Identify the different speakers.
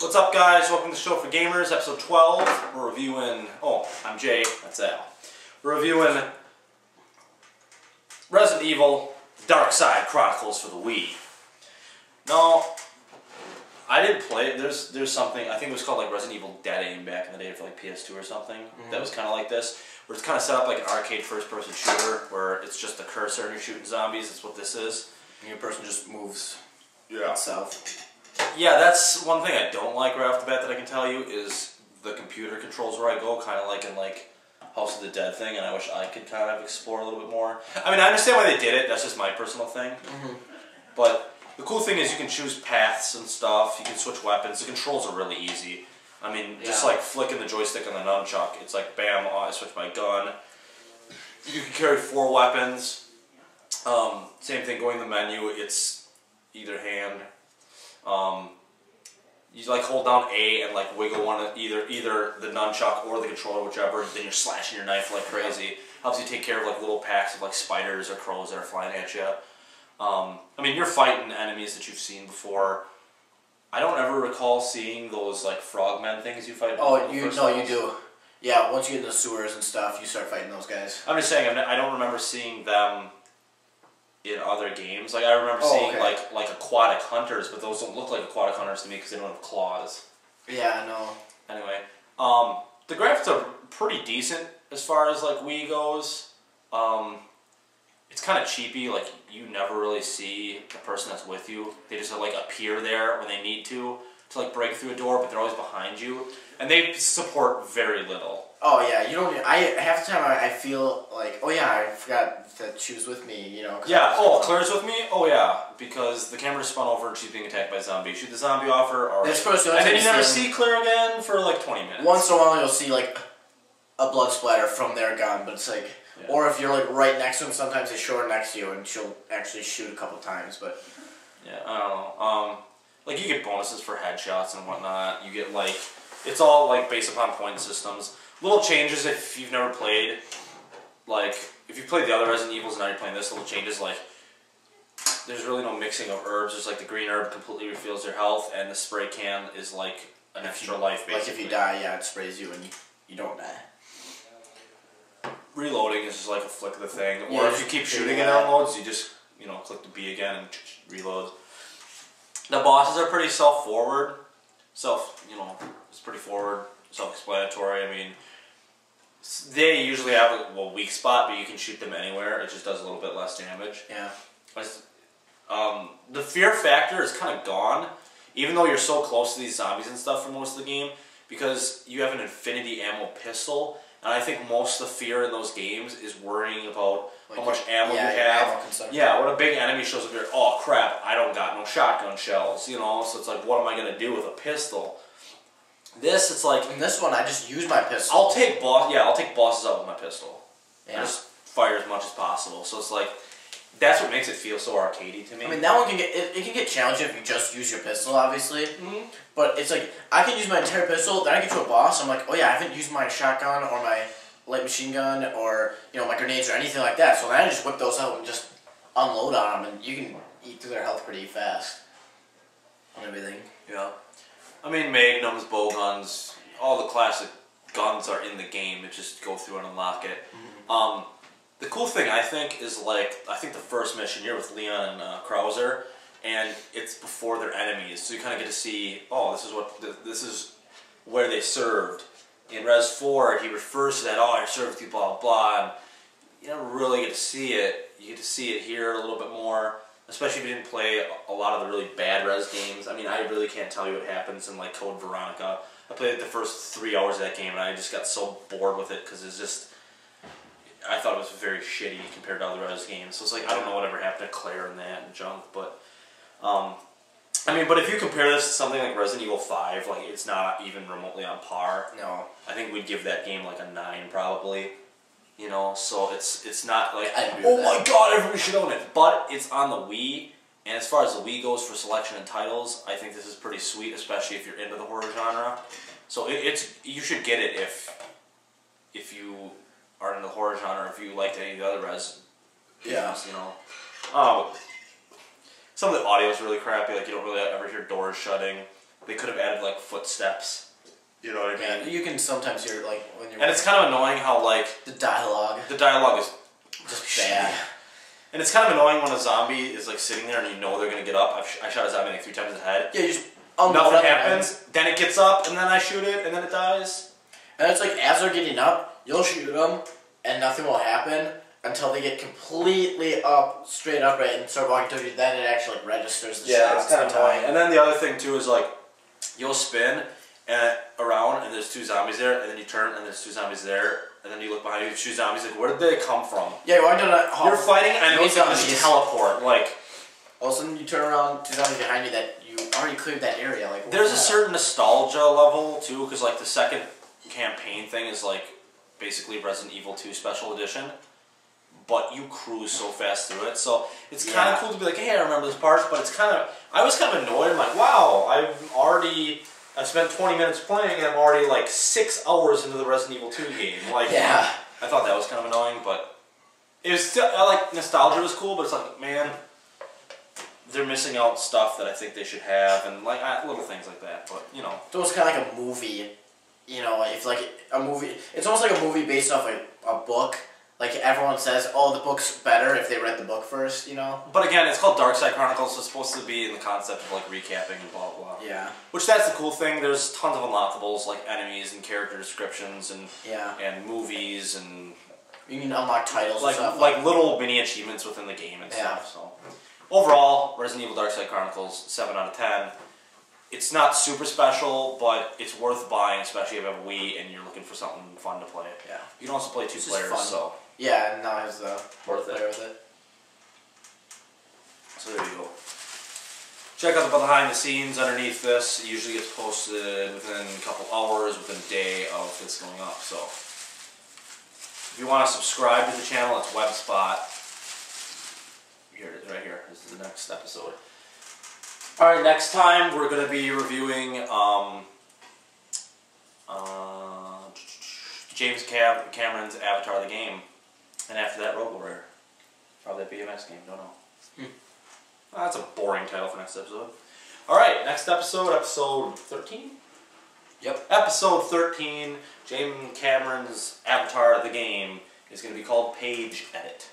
Speaker 1: What's up, guys? Welcome to the Show for Gamers, episode 12. We're reviewing... Oh, I'm Jay. That's Al. We're reviewing Resident Evil Dark Side Chronicles for the Wii. Now, I didn't play it. There's something, I think it was called like Resident Evil Dead Aim back in the day for like PS2 or something. That was kind of like this, where it's kind of set up like an arcade first-person shooter, where it's just a cursor and you're shooting zombies. That's what this is.
Speaker 2: And your person just moves itself.
Speaker 1: Yeah, that's one thing I don't like right off the bat that I can tell you is the computer controls where I go, kind of like in like House of the Dead thing, and I wish I could kind of explore a little bit more. I mean, I understand why they did it. That's just my personal thing. But the cool thing is you can choose paths and stuff. You can switch weapons. The controls are really easy. I mean, just like flicking the joystick on the nunchuck, it's like bam, I switch my gun. You can carry 4 weapons. Same thing going in the menu. It's either hand. You like hold down A and like wiggle one of either the nunchuck or the controller, whichever. Then you're slashing your knife like crazy. Helps you take care of like little packs of like spiders or crows that are flying at you. I mean, you're fighting enemies that you've seen before. I don't ever recall seeing those like frogmen things you fight.
Speaker 2: Oh, you do. Yeah, once you get in the sewers and stuff, you start fighting those guys.
Speaker 1: I'm just saying, I don't remember seeing them in other games. Like I remember seeing like aquatic hunters, but those don't look like aquatic hunters to me because they don't have claws.
Speaker 2: Yeah, I know.
Speaker 1: Anyway, the graphics are pretty decent as far as like Wii goes. It's kind of cheapy. Like you never really see the person that's with you. They just like appear there when they need to like break through a door, but they're always behind you, and they support very little.
Speaker 2: Oh yeah, you don't. Half the time I feel like, oh yeah, I forgot that she was with me. You know.
Speaker 1: Yeah. Oh, Claire's with me. Oh yeah, because the camera spun over and she's being attacked by zombies. Shoot the zombie off her, or and then you never see Claire again for like 20 minutes.
Speaker 2: Once in a while, you'll see like a blood splatter from their gun, but it's like, or if you're like right next to him, sometimes they show her next to you and she'll actually shoot a couple times. But
Speaker 1: yeah, I don't know. Like you get bonuses for headshots and whatnot. You get like, it's all like based upon point systems. Little changes if you've never played. Like if you've played the other Resident Evils and now you're playing this, little changes like there's really no mixing of herbs. There's like the green herb completely refills your health, and the spray can is like an extra life basically.
Speaker 2: Like if you die, yeah, it sprays you and you don't die.
Speaker 1: Reloading is just like a flick of the thing. Or if you keep shooting it downloads, you just click the B again and reload. The bosses are pretty self-forward. It's pretty forward, self-explanatory. I mean, they usually have a weak spot, but you can shoot them anywhere. It just does a little bit less damage.
Speaker 2: Yeah.
Speaker 1: The fear factor is kind of gone, even though you're so close to these zombies and stuff for most of the game, because you have an infinity ammo pistol. And I think most of the fear in those games is worrying about how much ammo you have. Yeah, when a big enemy shows up here, oh crap, I don't got no shotgun shells, so it's like, what am I going to do with a pistol? This, it's like...
Speaker 2: In this one, I just use my pistol.
Speaker 1: I'll take bosses out with my pistol. Yeah. I just fire as much as possible. So it's like, that's what makes it feel so arcadey to me.
Speaker 2: I mean, that one can get challenging if you just use your pistol, obviously. But it's like, I can use my entire pistol, then I get to a boss, I'm like, oh yeah, I haven't used my shotgun or my light machine gun or, my grenades or anything like that. So then I just whip those out and just unload on them, and you can eat through their health pretty fast and everything.
Speaker 1: Yeah. I mean, magnums, bow guns, all the classic guns are in the game. It just go through and unlock it. The cool thing, I think, is the first mission, you're with Leon and Krauser, and it's before they're enemies, so you kind of get to see, oh, this is where they served. In Res 4, he refers to that, oh, I served you, blah, blah, blah, and you never really get to see it. You get to see it here a little bit more, especially if you didn't play a lot of the really bad Res games. I mean, I really can't tell you what happens in, like, Code Veronica. I played the first 3 hours of that game, and I just got so bored with it, because it's just... I thought it was very shitty compared to other Res games. So it's like, I don't know whatever happened to Claire and that and junk, but... I mean, but if you compare this to something like Resident Evil 5, like, it's not even remotely on par.
Speaker 2: No.
Speaker 1: I think we'd give that game like a 9, probably. So it's not like, oh my god, everybody should own it. But it's on the Wii, and as far as the Wii goes for selection and titles, I think this is pretty sweet, especially if you're into the horror genre. So you should get it if you are in the horror genre, if you liked any of the other Res games, Some of the audio is really crappy, like you don't really ever hear doors shutting. they could have added like footsteps. You know what I mean?
Speaker 2: Yeah, you can sometimes hear like when you're.
Speaker 1: And it's kind of annoying how like
Speaker 2: the dialogue.
Speaker 1: The dialogue is
Speaker 2: just bad.
Speaker 1: And it's kind of annoying when a zombie is like sitting there and you know they're gonna get up. I shot a zombie like 3 times in the head.
Speaker 2: Yeah, you just
Speaker 1: nothing happens. Then it gets up, and then I shoot it, and then it dies.
Speaker 2: And it's like as they're getting up, you'll shoot them, and nothing will happen until they get completely up, straight upright, and start walking towards you. Then it actually like, registers the shot.
Speaker 1: Yeah, it's kind of annoying. And then the other thing too is like you'll spin around, and there's 2 zombies there, and then you turn, and there's 2 zombies there. And then you look behind you, there's 2 zombies. Like, where did they come from?
Speaker 2: Yeah, you're walking down a hall.
Speaker 1: You're fighting enemies that just teleport. Like,
Speaker 2: all of a sudden you turn around, 2 zombies behind you that you already cleared that area. Like,
Speaker 1: there's a certain nostalgia level too, because like the second campaign thing is like basically Resident Evil 2 Special Edition, but you cruise so fast through it. So it's kind of cool to be like, hey, I remember this part, but it's kind of I was kind of annoyed. I'm like, wow, I've spent 20 minutes playing and I'm already like 6 hours into the Resident Evil 2 game. Like,
Speaker 2: yeah.
Speaker 1: I thought that was kind of annoying, but it was still, like, nostalgia was cool, but it's like, man, they're missing out stuff that I think they should have, and like little things like that, but you know.
Speaker 2: So it's kind of like a movie, you know, if like a movie, it's almost like a movie based off like a book. Like everyone says, oh, the book's better if they read the book first, you know?
Speaker 1: But again, it's called Dark Side Chronicles, so it's supposed to be in the concept of like recapping and blah blah.
Speaker 2: Yeah.
Speaker 1: Which that's the cool thing. There's tons of unlockables like enemies and character descriptions and movies and
Speaker 2: you can unlock titles
Speaker 1: like
Speaker 2: and stuff.
Speaker 1: like little mini achievements within the game and stuff. So overall, Resident Evil Dark Side Chronicles 7 out of 10. It's not super special, but it's worth buying, especially if you have a Wii and you're looking for something fun to play.
Speaker 2: Yeah.
Speaker 1: You can also play 2 players, so
Speaker 2: yeah, and now it's
Speaker 1: worth
Speaker 2: player with it.
Speaker 1: So there you go. Check out the behind the scenes underneath this. It usually gets posted within a couple hours, within a day of this going up. So if you want to subscribe to the channel, it's WebSpot. Here it is, right here. This is the next episode. Alright, next time we're going to be reviewing James Cameron's Avatar the game. And after that, Road Warrior. Probably a BMX game, don't know. That's a boring title for next episode. Alright, next episode, episode 13?
Speaker 2: Yep.
Speaker 1: Episode 13, James Cameron's Avatar the game is going to be called Page Edit.